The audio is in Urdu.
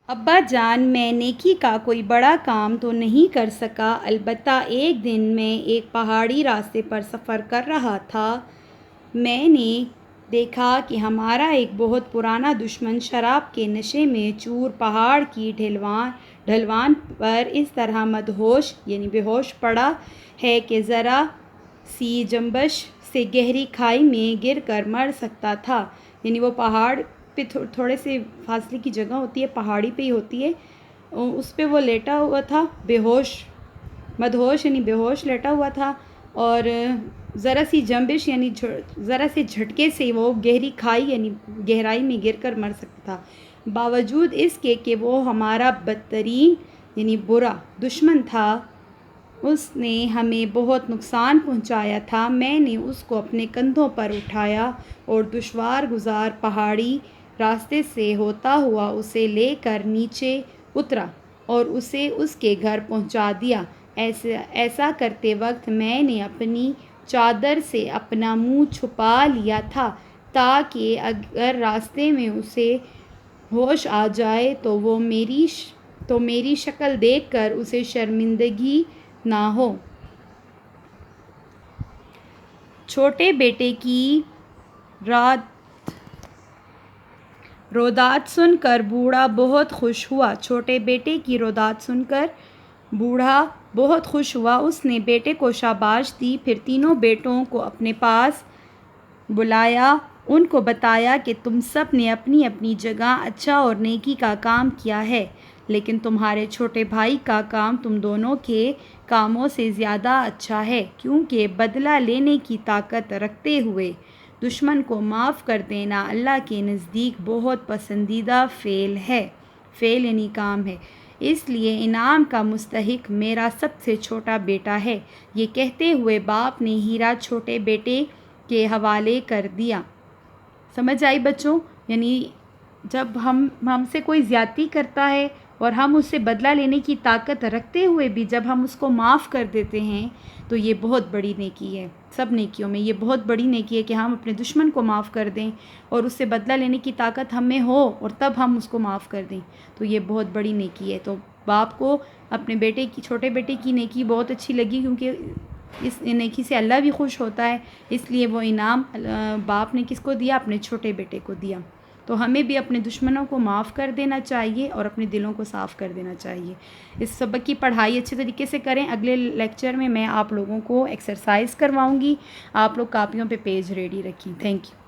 ابا جان، میں نیکی کا کوئی بڑا کام تو نہیں کر سکا، البتہ ایک دن میں ایک پہاڑی راستے پر سفر کر رہا تھا۔ میں نے دیکھا کہ ہمارا ایک بہت پرانا دشمن شراب کے نشے میں چور پہاڑ کی ڈھلوان پر اس طرح مدہوش بے ہوش پڑا ہے کہ ذرا سی جنبش سے گہری کھائی میں گر کر مر سکتا تھا۔ وہ پہاڑ پہ تھوڑے سے فاصلے کی جگہ ہوتی ہے، پہاڑی پہ ہی ہوتی ہے، اس پہ وہ لیٹا ہوا تھا، مدہوش بے ہوش لیٹا ہوا تھا، اور ذرا سی جنبش ذرا سے جھٹکے سے وہ گہری کھائی گہرائی میں گر کر مر سکتا تھا۔ باوجود اس کے کہ وہ ہمارا بدترین برا دشمن تھا، اس نے ہمیں بہت نقصان پہنچایا تھا۔ میں نے اس کو اپنے کندھوں پر اٹھایا اور دشوار گزار پہاڑی راستے سے ہوتا ہوا اسے لے کر نیچے اترا اور اسے اس کے گھر پہنچا دیا۔ ایسا کرتے وقت میں نے اپنی چادر سے اپنا منہ چھپا لیا تھا تاکہ اگر راستے میں اسے ہوش آ جائے تو میری شکل دیکھ کر اسے شرمندگی نہ ہو۔ چھوٹے بیٹے کی رودات سن کر بوڑھا بہت خوش ہوا۔ چھوٹے بیٹے کی رودات سن کر بوڑھا بہت خوش ہوا۔ اس نے بیٹے کو شاباش دی، پھر تینوں بیٹوں کو اپنے پاس بلایا، ان کو بتایا کہ تم سب نے اپنی اپنی جگہ اچھا اور نیکی کا کام کیا ہے، لیکن تمہارے چھوٹے بھائی کا کام تم دونوں کے کاموں سے زیادہ اچھا ہے، کیونکہ بدلہ لینے کی طاقت رکھتے ہوئے دشمن کو معاف کر دینا اللہ کے نزدیک بہت پسندیدہ فعل کام ہے، اس لیے انعام کا مستحق میرا سب سے چھوٹا بیٹا ہے۔ یہ کہتے ہوئے باپ نے ہیرا چھوٹے بیٹے کے حوالے کر دیا۔ سمجھ آئی بچوں؟ جب ہم سے کوئی زیادتی کرتا ہے اور ہم اس سے بدلہ لینے کی طاقت رکھتے ہوئے بھی جب ہم اس کو معاف کر دیتے ہیں تو یہ بہت بڑی نیکی ہے۔ سب نیکیوں میں یہ بہت بڑی نیکی ہے کہ ہم اپنے دشمن کو معاف کر دیں اور اس سے بدلہ لینے کی طاقت ہم میں ہو اور تب ہم اس کو معاف کر دیں، تو یہ بہت بڑی نیکی ہے۔ تو باپ کو اپنے چھوٹے بیٹے کی نیکی بہت اچھی لگی، کیونکہ اس نیکی سے اللہ بھی خوش ہوتا ہے، اس لیے وہ انعام باپ نے کس کو دیا؟ اپنے چھوٹے بیٹے کو دیا۔ تو ہمیں بھی اپنے دشمنوں کو معاف کر دینا چاہیے اور اپنے دلوں کو صاف کر دینا چاہیے۔ اس سبق کی پڑھائی اچھے طریقے سے کریں۔ اگلے لیکچر میں آپ لوگوں کو ایکسرسائز کرواؤں گی، آپ لوگ کاپیوں پہ پیج ریڈی رکھیں۔ Thank you.